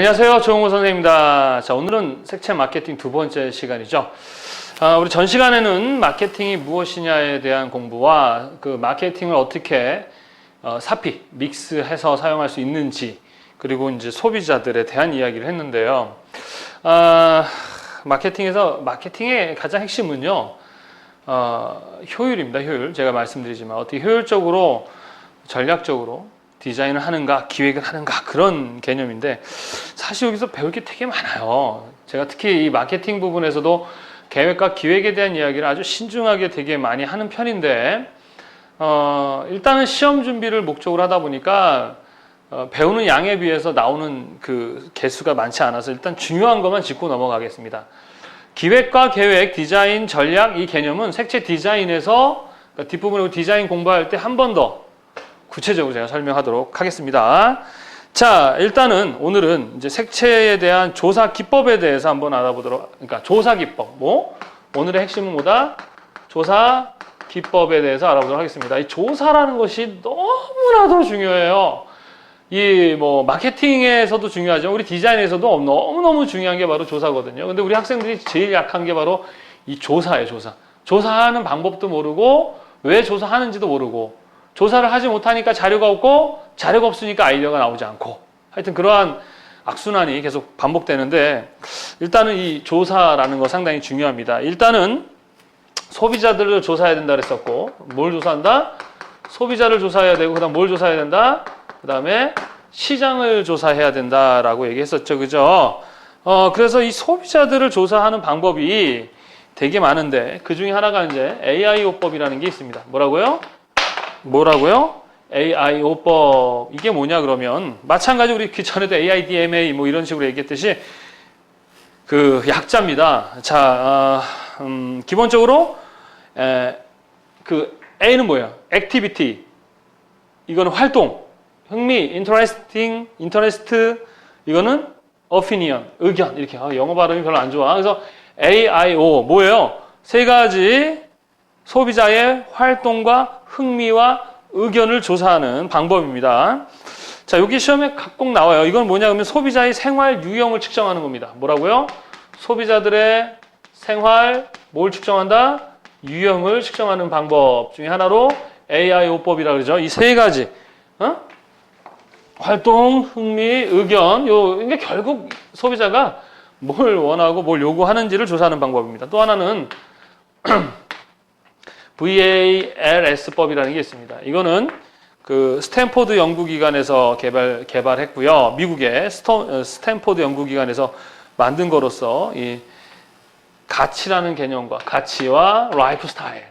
안녕하세요. 조용호 선생님입니다. 자, 오늘은 색채 마케팅 두 번째 시간이죠. 우리 전 시간에는 마케팅이 무엇이냐에 대한 공부와 그 마케팅을 어떻게 사피, 믹스해서 사용할 수 있는지, 그리고 이제 소비자들에 대한 이야기를 했는데요. 마케팅의 가장 핵심은요, 효율입니다. 효율. 제가 말씀드리지만 어떻게 효율적으로, 전략적으로 디자인을 하는가, 기획을 하는가, 그런 개념인데, 사실 여기서 배울 게 되게 많아요. 제가 특히 이 마케팅 부분에서도 계획과 기획에 대한 이야기를 아주 신중하게 되게 많이 하는 편인데, 일단은 시험 준비를 목적으로 하다 보니까 배우는 양에 비해서 나오는 그 개수가 많지 않아서 일단 중요한 것만 짚고 넘어가겠습니다. 기획과 계획, 디자인, 전략, 이 개념은 색채 디자인에서, 그러니까 뒷부분으로 디자인 공부할 때 한 번 더 구체적으로 제가 설명하도록 하겠습니다. 자, 일단은 오늘은 이제 색채에 대한 조사 기법에 대해서 한번 알아보도록, 그러니까 조사 기법. 오늘의 핵심은 뭐다? 조사 기법에 대해서 알아보도록 하겠습니다. 이 조사라는 것이 너무나도 중요해요. 마케팅에서도 중요하죠. 우리 디자인에서도 너무너무 중요한 게 바로 조사거든요. 근데 우리 학생들이 제일 약한 게 바로 이 조사예요, 조사. 조사하는 방법도 모르고, 왜 조사하는지도 모르고, 조사를 하지 못하니까 자료가 없고, 자료가 없으니까 아이디어가 나오지 않고, 하여튼 그러한 악순환이 계속 반복되는데, 일단은 이 조사라는 거 상당히 중요합니다. 일단은 소비자들을 조사해야 된다 그랬었고, 뭘 조사한다? 소비자를 조사해야 되고, 그 다음 뭘 조사해야 된다? 그 다음에 시장을 조사해야 된다라고 얘기했었죠. 그죠? 그래서 이 소비자들을 조사하는 방법이 되게 많은데, 그 중에 하나가 이제 AIO법이라는 게 있습니다. 뭐라고요? AIO법. 이게 뭐냐 그러면, 마찬가지 우리 그 전에도 AIDMA 이런 식으로 얘기했듯이 그 약자입니다. 자, 기본적으로 그 A는 뭐예요? Activity. 이거는 활동, 흥미, interest. 이거는 opinion, 의견. 이렇게. 영어 발음이 별로 안 좋아. 그래서 AIO 뭐예요? 세 가지 소비자의 활동과 흥미와 의견을 조사하는 방법입니다. 자, 여기 시험에 꼭 나와요. 이건 뭐냐 그러면 소비자의 생활 유형을 측정하는 겁니다. 뭐라고요? 소비자들의 생활, 뭘 측정한다? 유형을 측정하는 방법 중에 하나로 AIO법이라고 그러죠. 이 세 가지. 활동, 흥미, 의견. 그러니까 결국 소비자가 뭘 원하고 뭘 요구하는지를 조사하는 방법입니다. 또 하나는 VALS법이라는 게 있습니다. 이거는 그 스탠포드 연구기관에서 개발했고요. 미국의 스탠포드 연구기관에서 만든 거로서 이 가치라는 개념과 가치와 라이프 스타일,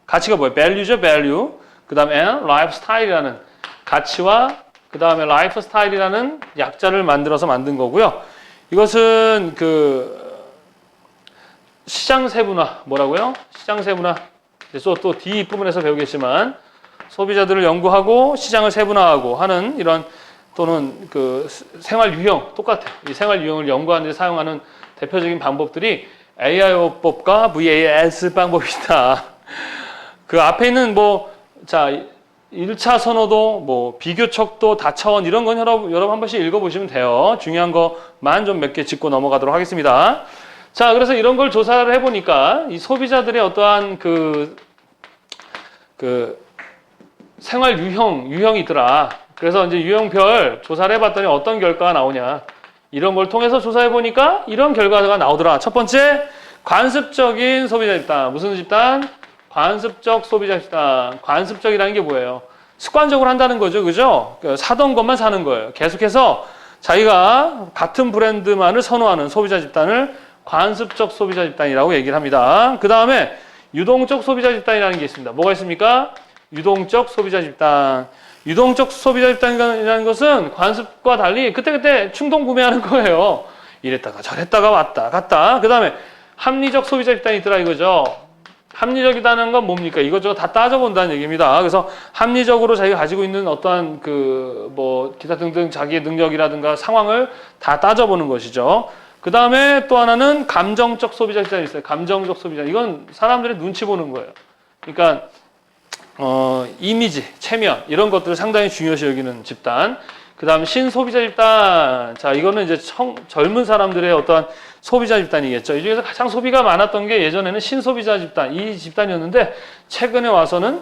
가치가 뭐예요? value죠, value. 그 다음에 라이프 스타일이라는 가치와 그 다음에 라이프 스타일이라는 약자를 만들어서 만든 거고요. 이것은 그 시장 세분화, 뭐라고요? 시장 세분화. 그래서 또 뒷부분에서 배우겠지만 소비자들을 연구하고 시장을 세분화하고 하는 이런, 또는 그 생활 유형 똑같아요. 이 생활 유형을 연구하는 데 사용하는 대표적인 방법들이 AIO법과 VAS 방법이다. 그 앞에 있는 1차 선호도, 비교척도, 다차원 이런 건 여러분 한 번씩 읽어보시면 돼요. 중요한 것만 좀 몇 개 짚고 넘어가도록 하겠습니다. 자, 그래서 이런 걸 조사를 해보니까 이 소비자들의 어떠한 그 생활 유형이 있더라. 그래서 이제 유형별 조사를 해봤더니 어떤 결과가 나오냐. 이런 걸 통해서 조사해보니까 이런 결과가 나오더라. 첫 번째, 관습적인 소비자 집단. 무슨 집단? 관습적 소비자 집단. 관습적이라는 게 뭐예요? 습관적으로 한다는 거죠. 그죠? 사던 것만 사는 거예요. 계속해서 자기가 같은 브랜드만을 선호하는 소비자 집단을 관습적 소비자 집단이라고 얘기를 합니다. 그 다음에 유동적 소비자 집단이라는 게 있습니다. 뭐가 있습니까? 유동적 소비자 집단. 유동적 소비자 집단이라는 것은 관습과 달리 그때그때 충동 구매하는 거예요. 이랬다가 저랬다가 왔다 갔다. 그 다음에 합리적 소비자 집단이 있더라 이거죠. 합리적이라는 건 뭡니까? 이것저것 다 따져본다는 얘기입니다. 그래서 합리적으로 자기가 가지고 있는 어떠한 기타 등등 자기의 능력이라든가 상황을 다 따져보는 것이죠. 그 다음에 또 하나는 감정적 소비자 집단이 있어요. 감정적 소비자. 이건 사람들의 눈치 보는 거예요. 그러니까 이미지, 체면 이런 것들을 상당히 중요시 여기는 집단. 그 다음 신소비자 집단. 자, 이거는 이제 젊은 사람들의 어떠한 소비자 집단이겠죠. 이 중에서 가장 소비가 많았던 게 예전에는 신소비자 집단, 이 집단이었는데 최근에 와서는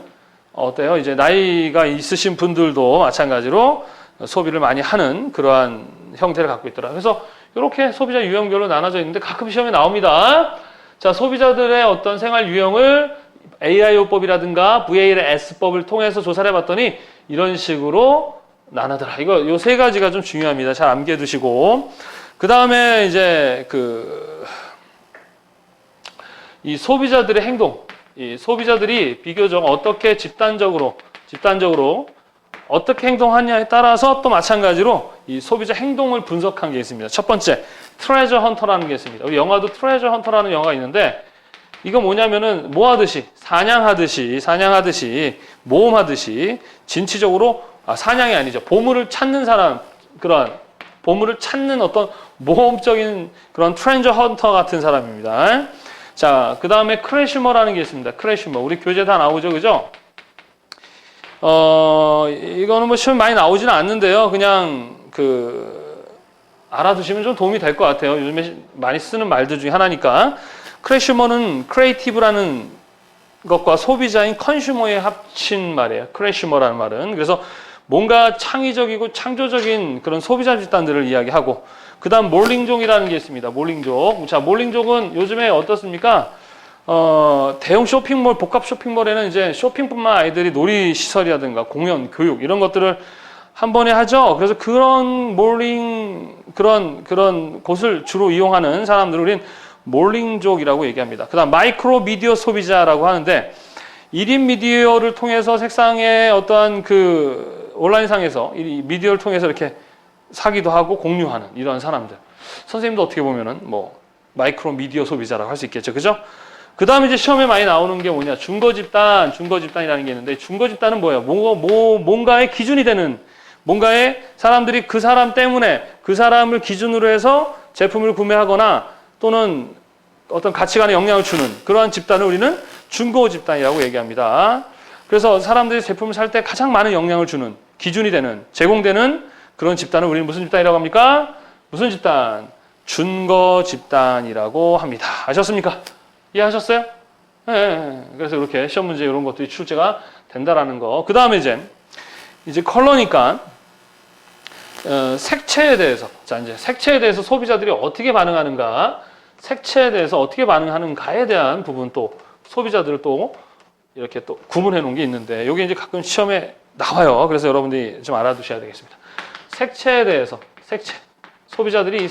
어때요? 이제 나이가 있으신 분들도 마찬가지로 소비를 많이 하는 그러한 형태를 갖고 있더라. 그래서 이렇게 소비자 유형별로 나눠져 있는데 가끔 시험에 나옵니다. 자, 소비자들의 어떤 생활 유형을 AIO법이라든가 VAS법을 통해서 조사를 해봤더니 이런 식으로 나눠더라. 이거 요 세 가지가 좀 중요합니다. 잘 암기해 두시고. 그 다음에 이제 이 소비자들의 행동, 이 소비자들이 비교적 어떻게 집단적으로 어떻게 행동하냐에 따라서 또 마찬가지로 이 소비자 행동을 분석한 게 있습니다. 첫 번째, 트레저 헌터라는 게 있습니다. 우리 영화도 트레저 헌터라는 영화가 있는데 이거 뭐냐면은 뭐 하듯이 사냥하듯이 모험하듯이 진취적으로 사냥이 아니죠. 보물을 찾는 사람, 그런 보물을 찾는 어떤 모험적인 그런 트레저 헌터 같은 사람입니다. 자, 그 다음에 크래시머라는 게 있습니다. 크래시머. 우리 교재 다 나오죠, 그죠? 이거는 뭐 시험 많이 나오지는 않는데요. 그냥 알아두시면 좀 도움이 될 것 같아요. 요즘에 많이 쓰는 말들 중에 하나니까. 크래시머는 크리에이티브라는 것과 소비자인 컨슈머에 합친 말이에요. 크래시머라는 말은. 그래서 뭔가 창의적이고 창조적인 그런 소비자 집단들을 이야기하고, 그 다음 몰링족이라는 게 있습니다. 몰링족. 자, 몰링족은 요즘에 어떻습니까? 대형 쇼핑몰, 복합 쇼핑몰에는 이제 쇼핑뿐만 아이들이 놀이시설이라든가 공연, 교육 이런 것들을 한 번에 하죠. 그래서 그런 몰링, 그런 곳을 주로 이용하는 사람들을 우린 몰링족이라고 얘기합니다. 그 다음 마이크로 미디어 소비자라고 하는데 1인 미디어를 통해서 색상의 어떠한 온라인상에서 이 미디어를 통해서 이렇게 사기도 하고 공유하는 이런 사람들. 선생님도 어떻게 보면은 마이크로 미디어 소비자라고 할 수 있겠죠. 그죠? 그 다음에 이제 시험에 많이 나오는 게 뭐냐. 중거 집단이라는 게 있는데 중거 집단은 뭐예요? 뭔가의 기준이 되는, 뭔가의 사람들이 그 사람 때문에 그 사람을 기준으로 해서 제품을 구매하거나 또는 어떤 가치관에 영향을 주는 그러한 집단을 우리는 중고 집단이라고 얘기합니다. 그래서 사람들이 제품을 살 때 가장 많은 영향을 주는, 기준이 되는, 제공되는 그런 집단을 우리는 무슨 집단이라고 합니까? 무슨 집단? 준거 집단이라고 합니다. 아셨습니까? 이해하셨어요? 네. 그래서 이렇게 시험 문제 이런 것들이 출제가 된다라는 거. 그 다음에 이제 컬러니까 색채에 대해서, 자, 이제 색채에 대해서 소비자들이 어떻게 반응하는가, 색채에 대해서 어떻게 반응하는가에 대한 부분, 또 소비자들을 또 이렇게 또 구분해 놓은 게 있는데 이게 이제 가끔 시험에 나와요. 그래서 여러분들이 좀 알아두셔야 되겠습니다. 색채에 대해서, 소비자들이 이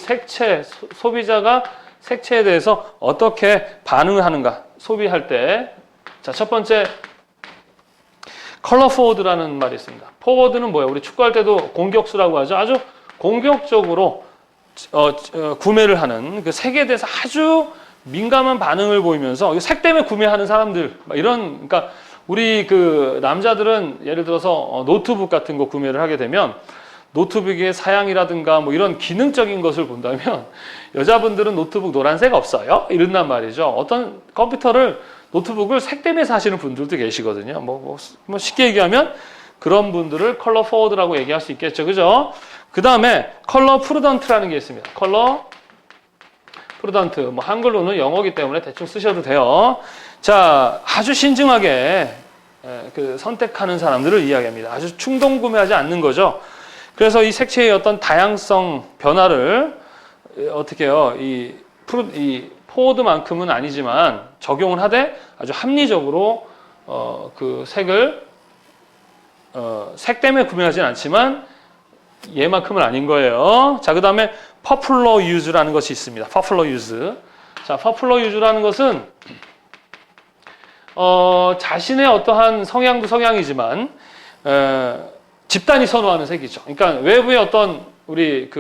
소비자가 색채에 대해서 어떻게 반응을 하는가, 소비할 때. 자, 첫 번째, 컬러 포워드라는 말이 있습니다. 포워드는 뭐예요? 우리 축구할 때도 공격수라고 하죠. 아주 공격적으로 구매를 하는, 그 색에 대해서 아주 민감한 반응을 보이면서 색 때문에 구매하는 사람들, 그러니까 우리 남자들은 예를 들어서 노트북 같은 거 구매를 하게 되면 노트북의 사양이라든가 이런 기능적인 것을 본다면 여자분들은 노트북 노란색 없어요? 이런단 말이죠. 어떤 노트북을 색 때문에 사시는 분들도 계시거든요. 쉽게 얘기하면 그런 분들을 컬러 포워드라고 얘기할 수 있겠죠. 그죠? 그 다음에 컬러 프루던트라는 게 있습니다. 컬러 프루던트. 한글로는 영어기 때문에 대충 쓰셔도 돼요. 자, 아주 신중하게 선택하는 사람들을 이야기합니다. 아주 충동 구매하지 않는 거죠. 그래서 이 색채의 어떤 다양성 변화를 어떻게 해요? 이 포워드만큼은 아니지만 적용을 하되 아주 합리적으로 그 색을 색 때문에 구매하진 않지만 얘만큼은 아닌 거예요. 자, 그 다음에 popular use라는 것이 있습니다. popular use. 자, popular use라는 것은 자신의 어떠한 성향도 성향이지만 집단이 선호하는 색이죠. 그러니까 외부의 어떤 우리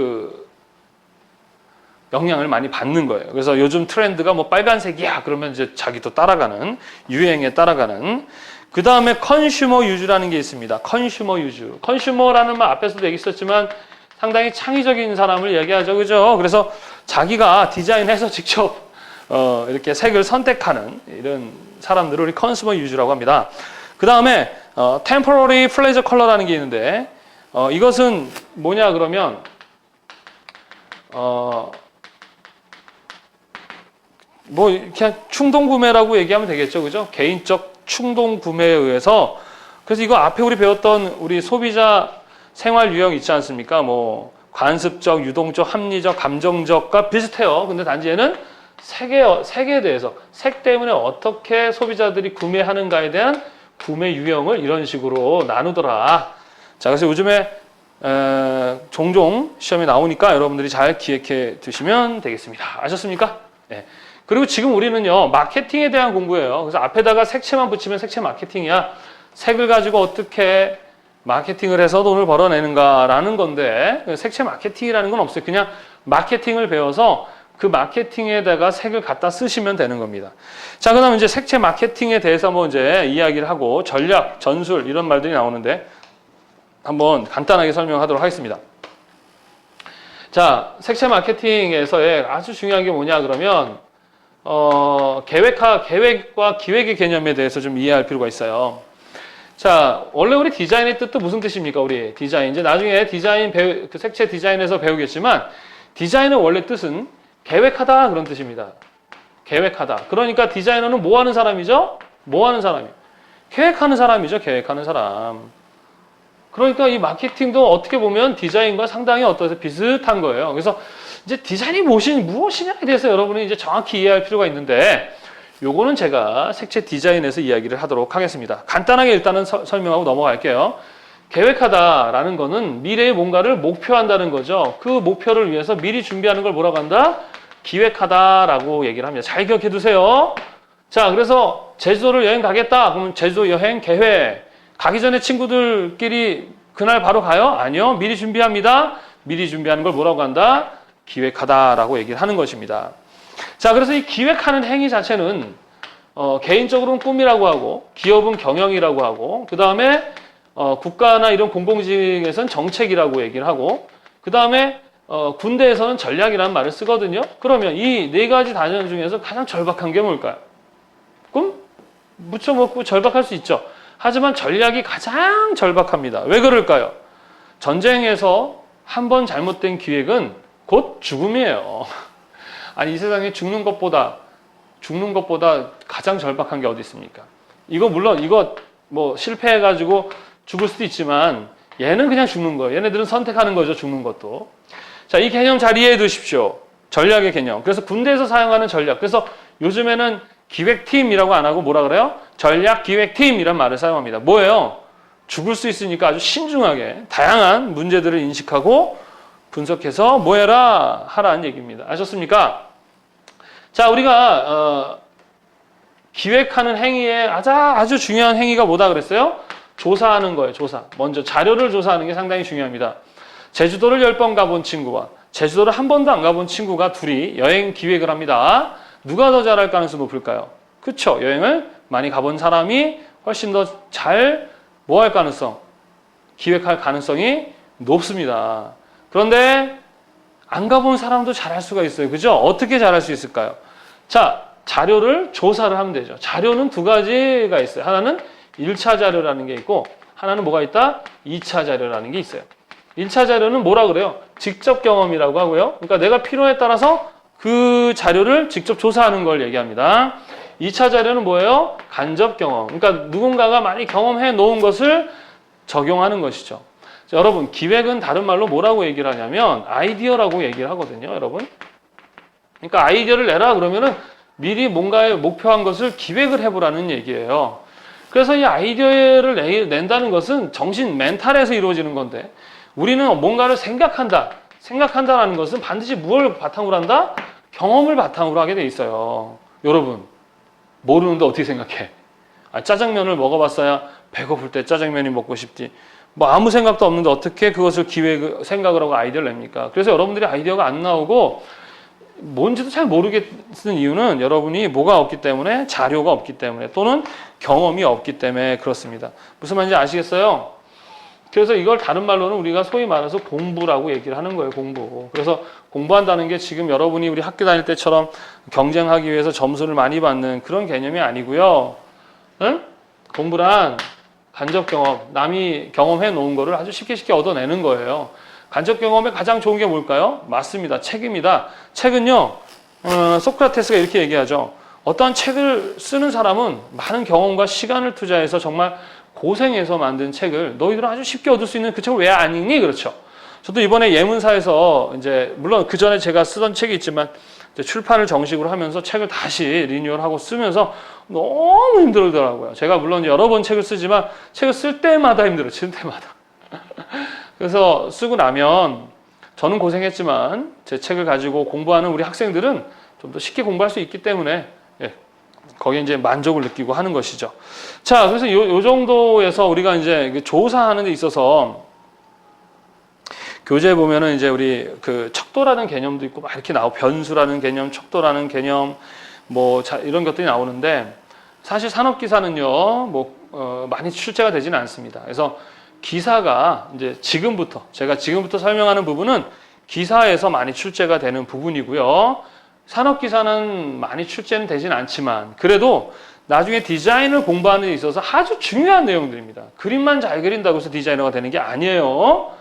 영향을 많이 받는 거예요. 그래서 요즘 트렌드가 빨간색이야 그러면 이제 자기도 따라가는, 유행에 따라가는. 그 다음에 컨슈머 유즈라는 게 있습니다. 컨슈머 유즈. 컨슈머라는 말 앞에서도 얘기했었지만 상당히 창의적인 사람을 얘기하죠. 그죠? 그래서 자기가 디자인해서 직접 이렇게 색을 선택하는 이런 사람들을 우리 컨슈머 유즈라고 합니다. 그 다음에 temporary pleasure color라는 게 있는데 이것은 뭐냐 그러면 뭐 그냥 충동 구매라고 얘기하면 되겠죠, 그죠? 개인적 충동 구매에 의해서. 그래서 이거 앞에 우리 배웠던 우리 소비자 생활 유형 있지 않습니까? 뭐 관습적, 유동적, 합리적, 감정적과 비슷해요. 근데 단지 얘는 색에 대해서, 색 때문에 어떻게 소비자들이 구매하는가에 대한 구매 유형을 이런 식으로 나누더라. 자, 그래서 요즘에 종종 시험에 나오니까 여러분들이 잘 기억해 두시면 되겠습니다. 아셨습니까? 네. 그리고 지금 우리는요, 마케팅에 대한 공부예요. 그래서 앞에다가 색채만 붙이면 색채 마케팅이야. 색을 가지고 어떻게 마케팅을 해서 돈을 벌어내는가라는 건데, 색채 마케팅이라는 건 없어요. 그냥 마케팅을 배워서 그 마케팅에다가 색을 갖다 쓰시면 되는 겁니다. 자, 그 다음 이제 색채 마케팅에 대해서 한번 이제 이야기를 하고, 전략, 전술, 이런 말들이 나오는데, 한번 간단하게 설명하도록 하겠습니다. 자, 색채 마케팅에서의 아주 중요한 게 뭐냐 그러면, 계획과 기획의 개념에 대해서 좀 이해할 필요가 있어요. 자, 원래 우리 디자인의 뜻도 무슨 뜻입니까? 우리 디자인. 이제 나중에 디자인 그 색채 디자인에서 배우겠지만, 디자인의 원래 뜻은 계획하다 그런 뜻입니다. 계획하다. 그러니까 디자이너는 뭐 하는 사람이죠? 뭐 하는 사람이에요? 계획하는 사람이죠. 계획하는 사람. 그러니까 이 마케팅도 어떻게 보면 디자인과 상당히 어떠세요? 비슷한 거예요. 그래서 이제 디자인이 무엇이냐에 대해서 여러분이 이제 정확히 이해할 필요가 있는데, 요거는 제가 색채 디자인에서 이야기를 하도록 하겠습니다. 간단하게 일단은 설명하고 넘어갈게요. 계획하다라는 거는 미래의 뭔가를 목표한다는 거죠. 그 목표를 위해서 미리 준비하는 걸 뭐라고 한다? 기획하다라고 얘기를 합니다. 잘 기억해 두세요. 자, 그래서 제주도를 여행 가겠다. 그러면 제주도 여행 계획. 가기 전에 친구들끼리 그날 바로 가요? 아니요. 미리 준비합니다. 미리 준비하는 걸 뭐라고 한다? 기획하다라고 얘기를 하는 것입니다. 자, 그래서 이 기획하는 행위 자체는 개인적으로는 꿈이라고 하고, 기업은 경영이라고 하고, 그 다음에 국가나 이런 공공직에서는 정책이라고 얘기를 하고, 그 다음에 군대에서는 전략이라는 말을 쓰거든요. 그러면 이 네 가지 단어 중에서 가장 절박한 게 뭘까요? 꿈? 묻혀먹고 절박할 수 있죠. 하지만 전략이 가장 절박합니다. 왜 그럴까요? 전쟁에서 한 번 잘못된 기획은 곧 죽음이에요. 아니, 이 세상에 죽는 것보다 가장 절박한 게 어디 있습니까? 물론 이거 뭐 실패해가지고 죽을 수도 있지만 얘는 그냥 죽는 거예요. 얘네들은 선택하는 거죠, 죽는 것도. 자, 이 개념 잘 이해해 두십시오. 전략의 개념. 그래서 군대에서 사용하는 전략. 그래서 요즘에는 기획팀이라고 안 하고 뭐라 그래요? 전략기획팀이란 말을 사용합니다. 뭐예요? 죽을 수 있으니까 아주 신중하게 다양한 문제들을 인식하고 분석해서 뭐 해라? 하라는 얘기입니다. 아셨습니까? 자, 우리가 기획하는 행위에 아주 중요한 행위가 뭐다 그랬어요? 조사하는 거예요. 조사. 먼저 자료를 조사하는 게 상당히 중요합니다. 제주도를 10번 가본 친구와 제주도를 한 번도 안 가본 친구가 둘이 여행 기획을 합니다. 누가 더 잘할 가능성이 높을까요? 그쵸? 여행을 많이 가본 사람이 훨씬 더 잘 뭐 할 가능성? 기획할 가능성이 높습니다. 그런데 안 가본 사람도 잘할 수가 있어요. 그죠? 어떻게 잘할 수 있을까요? 자, 자료를 조사를 하면 되죠. 자료는 두 가지가 있어요. 하나는 1차 자료라는 게 있고, 하나는 뭐가 있다? 2차 자료라는 게 있어요. 1차 자료는 뭐라 그래요? 직접 경험이라고 하고요. 그러니까 내가 필요에 따라서 그 자료를 직접 조사하는 걸 얘기합니다. 2차 자료는 뭐예요? 간접 경험. 그러니까 누군가가 많이 경험해 놓은 것을 적용하는 것이죠. 자, 여러분, 기획은 다른 말로 뭐라고 얘기를 하냐면 아이디어라고 얘기를 하거든요, 여러분. 그러니까 아이디어를 내라 그러면은 미리 뭔가에 목표한 것을 기획을 해보라는 얘기예요. 그래서 이 아이디어를 낸다는 것은 정신, 멘탈에서 이루어지는 건데, 우리는 뭔가를 생각한다라는 것은 반드시 무엇을 바탕으로 한다? 경험을 바탕으로 하게 돼 있어요. 여러분, 모르는데 어떻게 생각해? 짜장면을 먹어봤어야 배고플 때 짜장면이 먹고 싶지. 뭐 아무 생각도 없는데 어떻게 그것을 생각을 하고 아이디어를 냅니까? 그래서 여러분들이 아이디어가 안 나오고 뭔지도 잘 모르겠는 이유는 여러분이 뭐가 없기 때문에, 자료가 없기 때문에, 또는 경험이 없기 때문에 그렇습니다. 무슨 말인지 아시겠어요? 그래서 이걸 다른 말로는 우리가 소위 말해서 공부라고 얘기를 하는 거예요, 공부. 그래서 공부한다는 게 지금 여러분이 우리 학교 다닐 때처럼 경쟁하기 위해서 점수를 많이 받는 그런 개념이 아니고요. 응? 공부란 간접 경험, 남이 경험해 놓은 거를 아주 쉽게 얻어내는 거예요. 간접 경험에 가장 좋은 게 뭘까요? 맞습니다. 책입니다. 책은요, 소크라테스가 이렇게 얘기하죠. 어떠한 책을 쓰는 사람은 많은 경험과 시간을 투자해서 정말 고생해서 만든 책을 너희들은 아주 쉽게 얻을 수 있는 그 책을 왜 안 읽니? 그렇죠. 저도 이번에 예문사에서 이제 물론 그 전에 제가 쓰던 책이 있지만 이제 출판을 정식으로 하면서 책을 다시 리뉴얼하고 쓰면서 너무 힘들더라고요. 제가 물론 여러 번 책을 쓰지만 책을 쓸 때마다 힘들어요. 쓸 때마다. 그래서 쓰고 나면 저는 고생했지만 제 책을 가지고 공부하는 우리 학생들은 좀 더 쉽게 공부할 수 있기 때문에 거기에 이제 만족을 느끼고 하는 것이죠. 자, 그래서 요 정도에서 우리가 이제 조사하는 데 있어서 교재에 보면은 이제 우리 그 척도라는 개념도 있고 막 이렇게 변수라는 개념, 척도라는 개념, 이런 것들이 나오는데 사실 산업기사는요, 많이 출제가 되지는 않습니다. 그래서 기사가 이제 제가 지금부터 설명하는 부분은 기사에서 많이 출제가 되는 부분이고요. 산업기사는 많이 출제는 되진 않지만 그래도 나중에 디자인을 공부하는 데 있어서 아주 중요한 내용들입니다. 그림만 잘 그린다고 해서 디자이너가 되는 게 아니에요.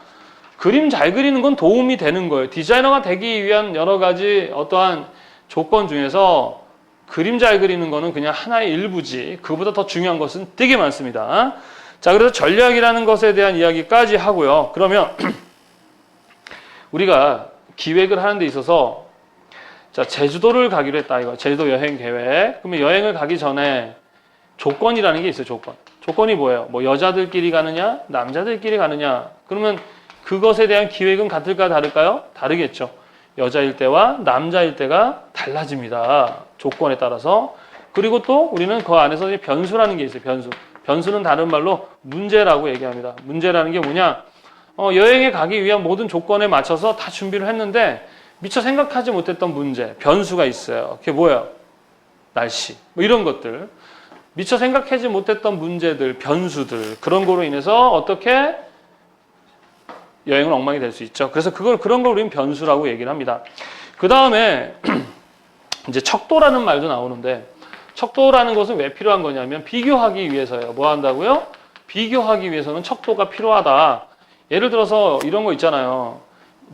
그림 잘 그리는 건 도움이 되는 거예요. 디자이너가 되기 위한 여러 가지 어떠한 조건 중에서 그림 잘 그리는 거는 그냥 하나의 일부지 그보다 더 중요한 것은 되게 많습니다. 자, 그래서 전략이라는 것에 대한 이야기까지 하고요. 그러면 우리가 기획을 하는 데 있어서 자, 제주도를 가기로 했다. 이거 제주도 여행 계획. 그러면 여행을 가기 전에 조건이라는 게 있어요. 조건이 뭐예요? 여자들끼리 가느냐, 남자들끼리 가느냐. 그러면 그것에 대한 기획은 같을까 다를까요? 다르겠죠. 여자일 때와 남자일 때가 달라집니다. 조건에 따라서. 그리고 또 우리는 그 안에서 변수라는 게 있어요. 변수는 다른 말로 문제라고 얘기합니다. 문제라는 게 뭐냐? 여행에 가기 위한 모든 조건에 맞춰서 다 준비를 했는데 미처 생각하지 못했던 문제, 변수가 있어요. 그게 뭐예요? 날씨, 이런 것들. 미처 생각하지 못했던 문제들, 변수들, 그런 거로 인해서 어떻게 여행은 엉망이 될 수 있죠. 그래서 그런 걸 우리는 변수라고 얘기를 합니다. 그 다음에 이제 척도라는 말도 나오는데 척도라는 것은 왜 필요한 거냐면 비교하기 위해서예요. 뭐 한다고요? 비교하기 위해서는 척도가 필요하다. 예를 들어서 이런 거 있잖아요.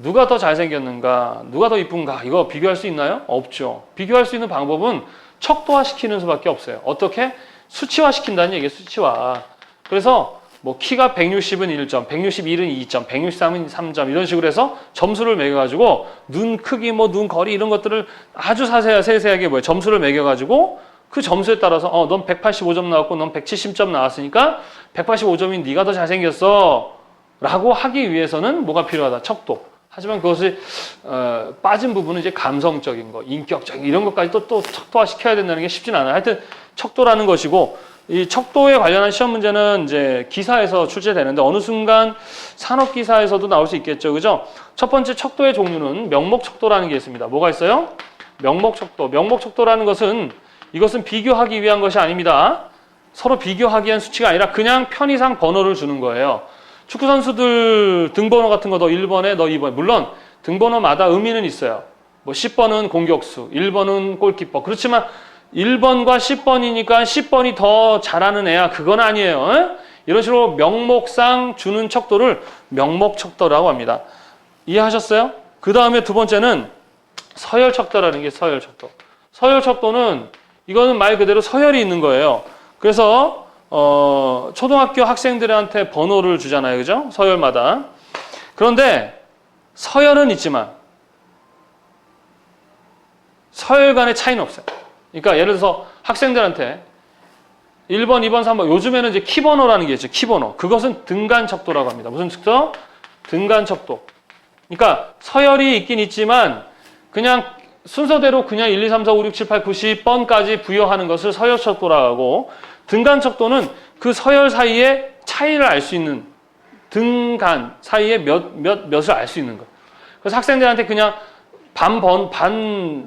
누가 더 잘생겼는가? 누가 더 이쁜가? 이거 비교할 수 있나요? 없죠. 비교할 수 있는 방법은 척도화시키는 수밖에 없어요. 어떻게? 수치화시킨다는 얘기예요. 수치화. 그래서 키가 160은 1점, 161은 2점, 163은 3점 이런 식으로 해서 점수를 매겨가지고 눈 크기, 눈 거리 이런 것들을 아주 세세하게 점수를 매겨가지고 그 점수에 따라서 넌 185점 나왔고 넌 170점 나왔으니까 185점인 네가 더 잘생겼어 라고 하기 위해서는 뭐가 필요하다? 척도. 하지만 그것이 빠진 부분은 이제 감성적인 거, 인격적인 이런 것까지 또 척도화 시켜야 된다는 게 쉽진 않아요. 하여튼 척도라는 것이고 이 척도에 관련한 시험 문제는 이제 기사에서 출제되는데 어느 순간 산업 기사에서도 나올 수 있겠죠, 그죠? 첫 번째 척도의 종류는 명목 척도라는 게 있습니다. 뭐가 있어요? 명목 척도. 명목 척도라는 것은 이것은 비교하기 위한 것이 아닙니다. 서로 비교하기 위한 수치가 아니라 그냥 편의상 번호를 주는 거예요. 축구 선수들 등번호 같은 거 너 1번에 너 2번. 물론 등번호마다 의미는 있어요. 10번은 공격수, 1번은 골키퍼. 그렇지만 1번과 10번이니까 10번이 더 잘하는 애야. 그건 아니에요. 이런 식으로 명목상 주는 척도를 명목 척도라고 합니다. 이해하셨어요? 그 다음에 두 번째는 서열 척도라는 게 서열 척도. 서열 척도는 이거는 말 그대로 서열이 있는 거예요. 그래서 초등학교 학생들한테 번호를 주잖아요. 그죠? 서열마다. 그런데 서열은 있지만 서열 간의 차이는 없어요. 그러니까 예를 들어서 학생들한테 1번, 2번, 3번 요즘에는 이제 키번호라는 게 있죠. 키번호. 그것은 등간 척도라고 합니다. 무슨 척도? 등간 척도. 그러니까 서열이 있긴 있지만 그냥 순서대로 그냥 1, 2, 3, 4, 5, 6, 7, 8, 9, 10번까지 부여하는 것을 서열 척도라고 하고 등간 척도는 그 서열 사이에 차이를 알 수 있는 등간 사이에 몇을 알 수 있는 것. 그래서 학생들한테 그냥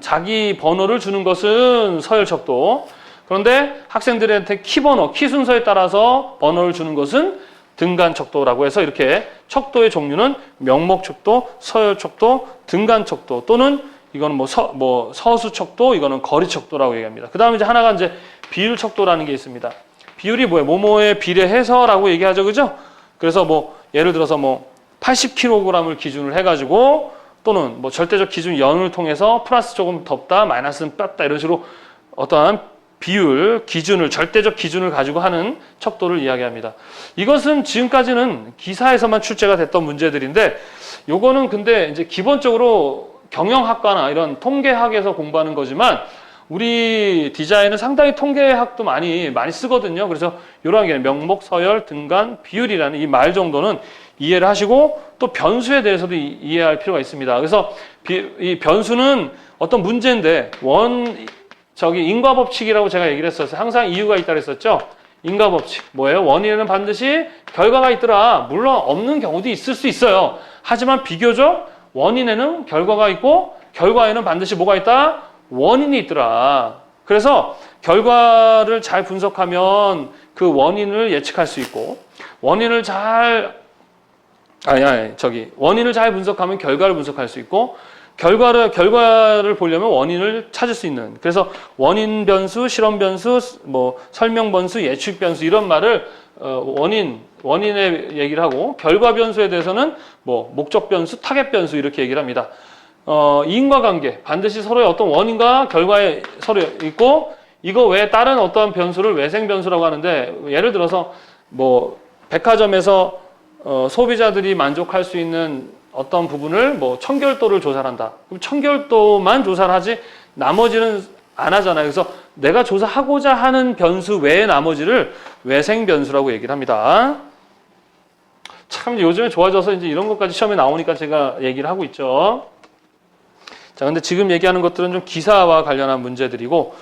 자기 번호를 주는 것은 서열 척도. 그런데 학생들한테 키 번호, 키 순서에 따라서 번호를 주는 것은 등간 척도라고 해서 이렇게 척도의 종류는 명목 척도, 서열 척도, 등간 척도 또는 이거는 서수 척도, 이거는 거리 척도라고 얘기합니다. 그 다음에 이제 하나가 이제 비율 척도라는 게 있습니다. 비율이 뭐예요? 뭐뭐에 비례해서라고 얘기하죠, 그죠? 그래서 뭐 예를 들어서 뭐 80kg을 기준을 해가지고 또는 뭐 절대적 기준 연을 통해서 플러스 조금 덥다, 마이너스는 뺐다 이런 식으로 어떠한 비율, 기준을 절대적 기준을 가지고 하는 척도를 이야기합니다. 이것은 지금까지는 기사에서만 출제가 됐던 문제들인데 요거는 근데 이제 기본적으로 경영학과나 이런 통계학에서 공부하는 거지만 우리 디자인은 상당히 통계학도 많이 쓰거든요. 그래서 이런 게 명목, 서열, 등간, 비율이라는 이 말 정도는 이해를 하시고 또 변수에 대해서도 이해할 필요가 있습니다. 그래서 이 변수는 어떤 문제인데 인과법칙이라고 제가 얘기를 했었어요. 항상 이유가 있다 그랬었죠. 인과법칙 뭐예요? 원인에는 반드시 결과가 있더라. 물론 없는 경우도 있을 수 있어요. 하지만 비교적 원인에는 결과가 있고 결과에는 반드시 뭐가 있다? 원인이 있더라. 그래서 결과를 잘 분석하면 그 원인을 예측할 수 있고 원인을 잘 분석하면 결과를 분석할 수 있고 결과를 보려면 원인을 찾을 수 있는. 그래서 원인 변수, 실험 변수, 뭐 설명 변수, 예측 변수 이런 말을 원인의 얘기를 하고 결과 변수에 대해서는 뭐 목적 변수, 타겟 변수 이렇게 얘기를 합니다. 인과관계 반드시 서로의 어떤 원인과 결과에 서로 있고 이거 외에 다른 어떤 변수를 외생 변수라고 하는데 예를 들어서 뭐 백화점에서 소비자들이 만족할 수 있는 어떤 부분을 뭐 청결도를 조사를 한다. 그럼 청결도만 조사를 하지 나머지는 안 하잖아요. 그래서 내가 조사하고자 하는 변수 외에 나머지를 외생 변수라고 얘기를 합니다. 참 요즘에 좋아져서 이제 이런 것까지 시험에 나오니까 제가 얘기를 하고 있죠. 자, 근데 지금 얘기하는 것들은 좀 기사와 관련한 문제들이고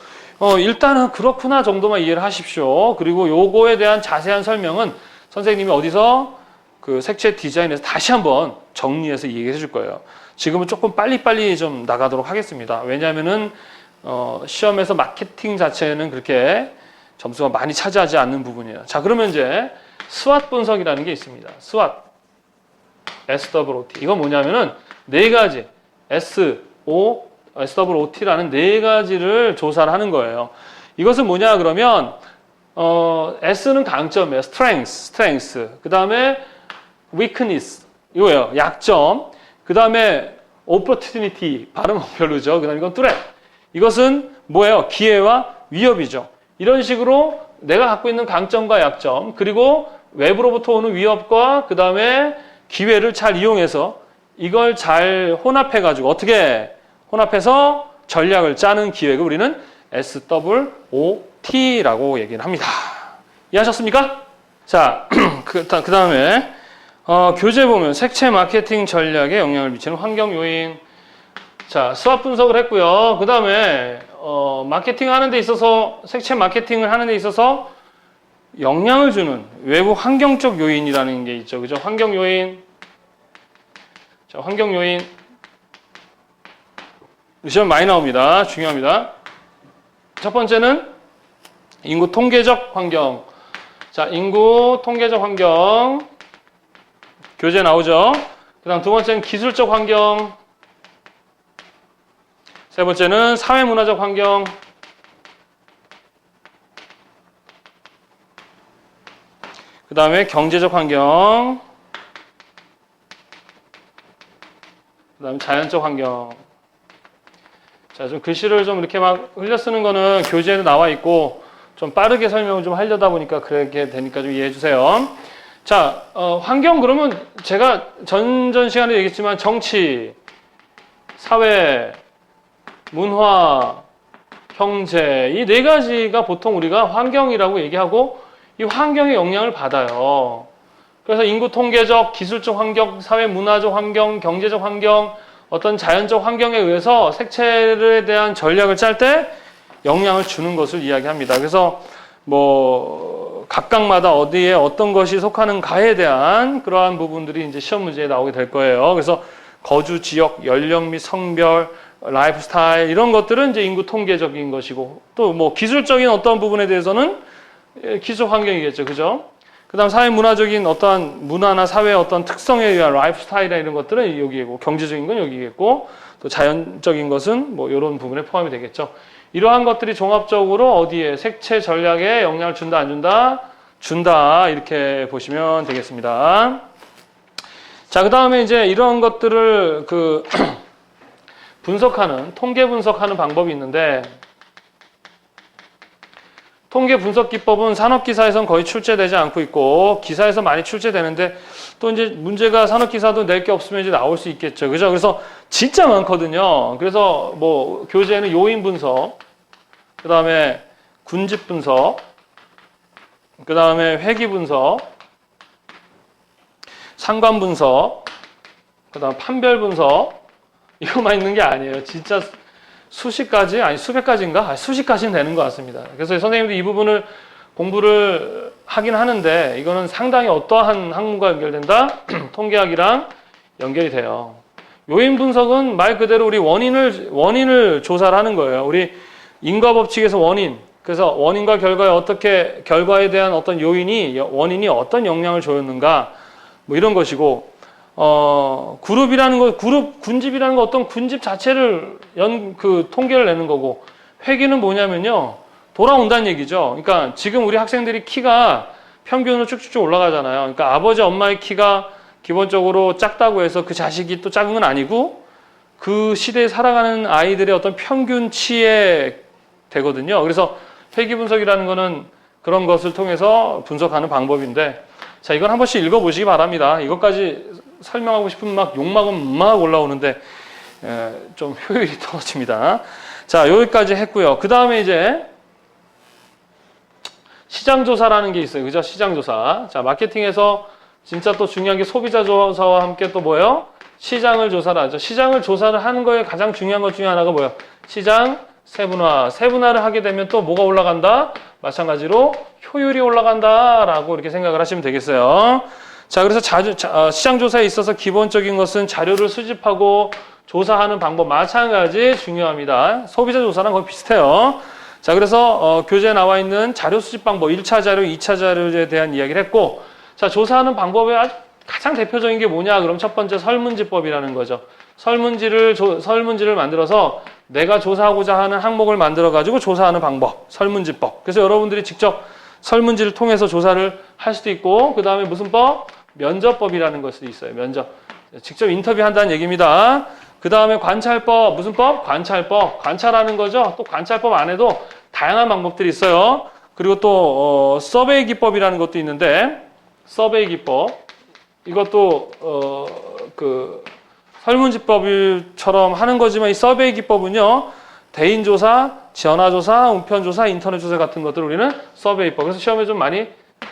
일단은 그렇구나 정도만 이해를 하십시오. 그리고 요거에 대한 자세한 설명은 선생님이 어디서 그 색채 디자인에서 다시 한번 정리해서 얘기해 줄 거예요. 지금은 조금 빨리빨리 좀 나가도록 하겠습니다. 왜냐하면은 시험에서 마케팅 자체는 그렇게 점수가 많이 차지하지 않는 부분이에요. 자, 그러면 이제 스왓 분석이라는 게 있습니다. 스왓, SWOT. 이건 뭐냐면은 네 가지 SWOT라는 네 가지를 조사를 하는 거예요. 이것은 뭐냐 그러면 S는 강점이에요. strength. 그 다음에 weakness. 이거예요. 약점. 그 다음에 opportunity. 발음 별로죠. 그 다음에 이건 threat. 이것은 뭐예요? 기회와 위협이죠. 이런 식으로 내가 갖고 있는 강점과 약점 그리고 외부로부터 오는 위협과 그 다음에 기회를 잘 이용해서 이걸 잘 혼합해가지고 어떻게 혼합해서 전략을 짜는 기획을 우리는 SWOT라고 얘기를 합니다. 이해하셨습니까? 자, 그 다음에 교재 보면 색채 마케팅 전략에 영향을 미치는 환경 요인. 자, 수학 분석을 했고요. 그 다음에 마케팅 하는 데 있어서 색채 마케팅을 하는 데 있어서 영향을 주는 외부 환경적 요인이라는 게 있죠. 그죠? 환경 요인. 자, 환경 요인. 시험 많이 나옵니다. 중요합니다. 첫 번째는 인구 통계적 환경. 자, 인구 통계적 환경. 교재 나오죠. 그 다음 두 번째는 기술적 환경. 세 번째는 사회문화적 환경. 그 다음에 경제적 환경. 그 다음에 자연적 환경. 자, 좀 글씨를 좀 이렇게 막 흘려 쓰는 거는 교재에도 나와 있고 좀 빠르게 설명을 좀 하려다 보니까 그렇게 되니까 좀 이해해 주세요. 자, 환경 그러면 제가 전 시간에 얘기했지만 정치, 사회, 문화, 경제 이 네 가지가 보통 우리가 환경이라고 얘기하고 이 환경의 영향을 받아요. 그래서 인구 통계적, 기술적 환경, 사회 문화적 환경, 경제적 환경, 어떤 자연적 환경에 의해서 색채에 대한 전략을 짤 때 영향을 주는 것을 이야기합니다. 그래서 뭐 각각마다 어디에 어떤 것이 속하는가에 대한 그러한 부분들이 이제 시험 문제에 나오게 될 거예요. 그래서 거주 지역, 연령 및 성별, 라이프 스타일 이런 것들은 이제 인구 통계적인 것이고 또 뭐 기술적인 어떤 부분에 대해서는 기술 환경이겠죠. 그죠? 그 다음 사회 문화적인 어떠한 문화나 사회의 어떤 특성에 의한 라이프 스타일이나 이런 것들은 여기고 경제적인 건 여기겠고 또 자연적인 것은 뭐 이런 부분에 포함이 되겠죠. 이러한 것들이 종합적으로 어디에 색채 전략에 영향을 준다, 안 준다? 준다. 이렇게 보시면 되겠습니다. 자, 그 다음에 이제 이런 것들을 통계 분석하는 방법이 있는데, 통계 분석 기법은 산업기사에선 거의 출제되지 않고 있고, 기사에서 많이 출제되는데, 또 이제 문제가 산업기사도 낼 게 없으면 이제 나올 수 있겠죠. 그죠? 그래서 진짜 많거든요. 그래서 뭐, 교재에는 요인 분석, 그 다음에 군집 분석, 그 다음에 회기 분석, 상관 분석, 그 다음 판별 분석, 이거만 있는 게 아니에요. 진짜 수십 가지, 아니 수백 가지인가? 아니, 수십 가지는 되는 것 같습니다. 그래서 선생님도 이 부분을 공부를 하긴 하는데 이거는 상당히 어떠한 학문과 연결된다? 통계학이랑 연결이 돼요. 요인 분석은 말 그대로 우리 원인을 조사를 하는 거예요. 우리 인과 법칙에서 원인. 그래서 원인과 결과에 대한 어떤 원인이 어떤 영향을 줬는가? 뭐 이런 것이고, 군집이라는 거 어떤 군집 자체를 통계를 내는 거고, 회기는 뭐냐면요. 돌아온다는 얘기죠. 그러니까 지금 우리 학생들이 키가 평균으로 쭉쭉쭉 올라가잖아요. 그러니까 아버지, 엄마의 키가 기본적으로 작다고 해서 그 자식이 또 작은 건 아니고, 그 시대에 살아가는 아이들의 어떤 평균치에 되거든요. 그래서 회기 분석이라는 거는 그런 것을 통해서 분석하는 방법인데, 자, 이건 한 번씩 읽어보시기 바랍니다. 이것까지 설명하고 싶으면 막 욕막은 막 올라오는데 좀 효율이 떨어집니다. 자, 여기까지 했고요. 그 다음에 이제 시장조사라는 게 있어요. 그죠? 시장조사. 자, 마케팅에서 진짜 또 중요한 게 소비자 조사와 함께 또 뭐예요? 시장을 조사를 하죠. 시장을 조사를 하는 거에 가장 중요한 것 중에 하나가 뭐예요? 시장 세분화. 세분화를 하게 되면 또 뭐가 올라간다? 마찬가지로 효율이 올라간다라고 이렇게 생각을 하시면 되겠어요. 자, 그래서 시장 조사에 있어서 기본적인 것은 자료를 수집하고 조사하는 방법 마찬가지 중요합니다. 소비자 조사랑 거의 비슷해요. 자, 그래서 교재에 나와 있는 자료 수집 방법 1차 자료, 2차 자료에 대한 이야기를 했고, 자, 조사하는 방법의 가장 대표적인 게 뭐냐? 그럼 첫 번째 설문지법이라는 거죠. 설문지를 만들어서 내가 조사하고자 하는 항목을 만들어가지고 조사하는 방법, 설문지법. 그래서 여러분들이 직접 설문지를 통해서 조사를 할 수도 있고, 그 다음에 무슨 법? 면접법이라는 것이 있어요. 면접. 직접 인터뷰한다는 얘기입니다. 그 다음에 관찰법. 무슨 법? 관찰법. 관찰하는 거죠. 또 관찰법 안에도 다양한 방법들이 있어요. 그리고 또 서베이 기법이라는 것도 있는데, 서베이 기법. 이것도 설문지법처럼 하는 거지만 이 서베이 기법은요, 대인조사, 전화조사, 우편조사, 인터넷조사 같은 것들을 우리는 서베이법. 그래서 시험에 좀 많이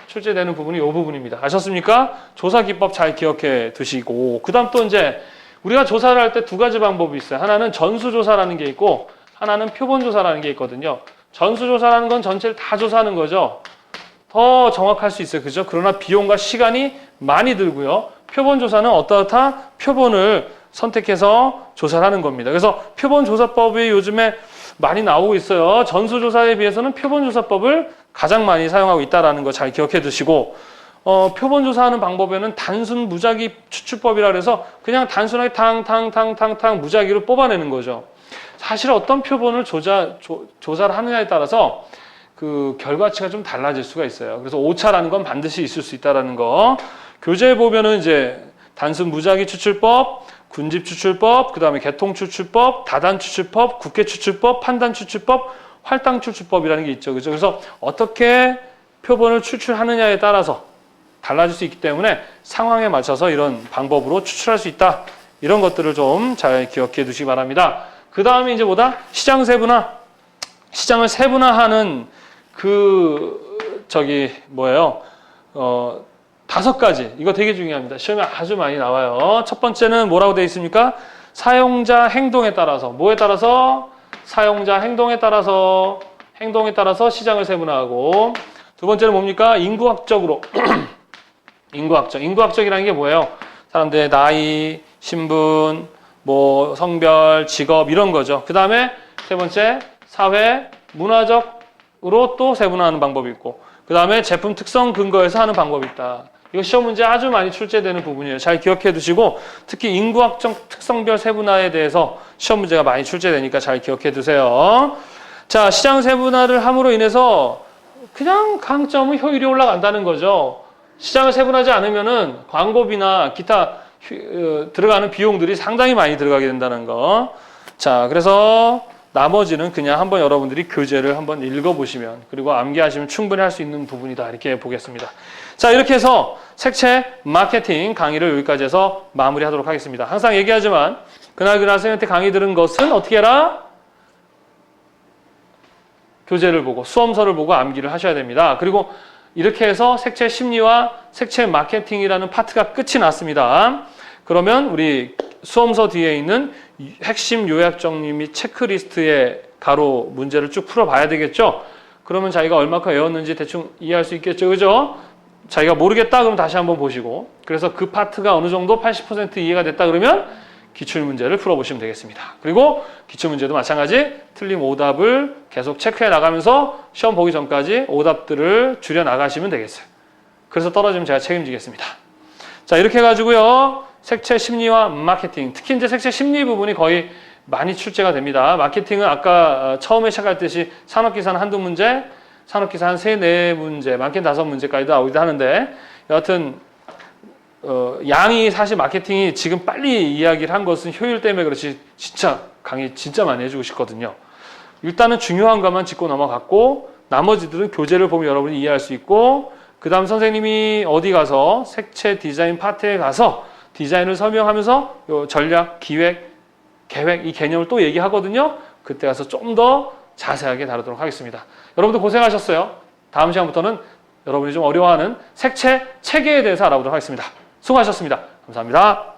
출제되는 부분이 이 부분입니다. 아셨습니까? 조사 기법 잘 기억해 두시고, 그 다음 또 이제 우리가 조사를 할 때 두 가지 방법이 있어요. 하나는 전수조사라는 게 있고, 하나는 표본조사라는 게 있거든요. 전수조사라는 건 전체를 다 조사하는 거죠. 더 정확할 수 있어요. 그죠? 그러나 비용과 시간이 많이 들고요. 표본조사는 어떠한 표본을 선택해서 조사를 하는 겁니다. 그래서 표본조사법이 요즘에 많이 나오고 있어요. 전수조사에 비해서는 표본조사법을 가장 많이 사용하고 있다는 거 잘 기억해 두시고, 표본조사하는 방법에는 단순 무작위 추출법이라 그래서 그냥 단순하게 탕 무작위로 뽑아내는 거죠. 사실 어떤 표본을 조사를 하느냐에 따라서 그 결과치가 좀 달라질 수가 있어요. 그래서 오차라는 건 반드시 있을 수 있다는 거. 교재에 보면은 이제 단순 무작위 추출법, 군집 추출법, 그 다음에 개통 추출법, 다단 추출법, 국회 추출법, 판단 추출법, 할당 추출법이라는 게 있죠. 그죠? 그래서 어떻게 표본을 추출하느냐에 따라서 달라질 수 있기 때문에 상황에 맞춰서 이런 방법으로 추출할 수 있다. 이런 것들을 좀 잘 기억해 두시기 바랍니다. 그 다음에 이제 뭐다? 시장 세분화. 시장을 세분화하는 뭐예요? 5가지. 이거 되게 중요합니다. 시험에 아주 많이 나와요. 첫 번째는 뭐라고 되어 있습니까? 사용자 행동에 따라서. 뭐에 따라서? 사용자 행동에 따라서 시장을 세분화하고, 두 번째는 뭡니까? 인구학적으로. 인구학적이라는 게 뭐예요? 사람들의 나이, 신분, 뭐 성별, 직업 이런 거죠. 그 다음에 세 번째, 사회, 문화적으로 또 세분화하는 방법이 있고, 그 다음에 제품 특성 근거에서 하는 방법이 있다. 이거 시험 문제 아주 많이 출제되는 부분이에요. 잘 기억해 두시고, 특히 인구학적 특성별 세분화에 대해서 시험 문제가 많이 출제되니까 잘 기억해 두세요. 자, 시장 세분화를 함으로 인해서 그냥 강점은 효율이 올라간다는 거죠. 시장을 세분화하지 않으면은 광고비나 기타 들어가는 비용들이 상당히 많이 들어가게 된다는 거. 자, 그래서 나머지는 그냥 한번 여러분들이 교재를 한번 읽어보시면 그리고 암기하시면 충분히 할 수 있는 부분이다 이렇게 보겠습니다. 자, 이렇게 해서 색채 마케팅 강의를 여기까지 해서 마무리하도록 하겠습니다. 항상 얘기하지만 그날 선생님한테 강의 들은 것은 어떻게 해라? 교재를 보고 수험서를 보고 암기를 하셔야 됩니다. 그리고 이렇게 해서 색채 심리와 색채 마케팅이라는 파트가 끝이 났습니다. 그러면 우리 수험서 뒤에 있는 핵심 요약 정리 및 체크리스트의 가로 문제를 쭉 풀어봐야 되겠죠. 그러면 자기가 얼마큼 외웠는지 대충 이해할 수 있겠죠. 그죠? 자기가 모르겠다 그러면 다시 한번 보시고 그래서 그 파트가 어느 정도 80% 이해가 됐다 그러면 기출문제를 풀어보시면 되겠습니다. 그리고 기출문제도 마찬가지 틀림 오답을 계속 체크해 나가면서 시험 보기 전까지 오답들을 줄여 나가시면 되겠어요. 그래서 떨어지면 제가 책임지겠습니다. 자, 이렇게 해가지고요. 색채 심리와 마케팅, 특히 이제 색채 심리 부분이 거의 많이 출제가 됩니다. 마케팅은 아까 처음에 시작할 듯이 산업기사는 한두 문제, 산업기사 한 3, 4문제, 많게는 5문제까지도 나오기도 하는데 여하튼 양이 사실 마케팅이 지금 빨리 이야기를 한 것은 효율 때문에 그렇지 진짜 강의 진짜 많이 해주고 싶거든요. 일단은 중요한 것만 짚고 넘어갔고 나머지들은 교재를 보면 여러분이 이해할 수 있고 그 다음 선생님이 어디 가서 색채 디자인 파트에 가서 디자인을 설명하면서 요 전략, 기획, 계획 이 개념을 또 얘기하거든요. 그때 가서 좀 더 자세하게 다루도록 하겠습니다. 여러분들 고생하셨어요. 다음 시간부터는 여러분이 좀 어려워하는 색채 체계에 대해서 알아보도록 하겠습니다. 수고하셨습니다. 감사합니다.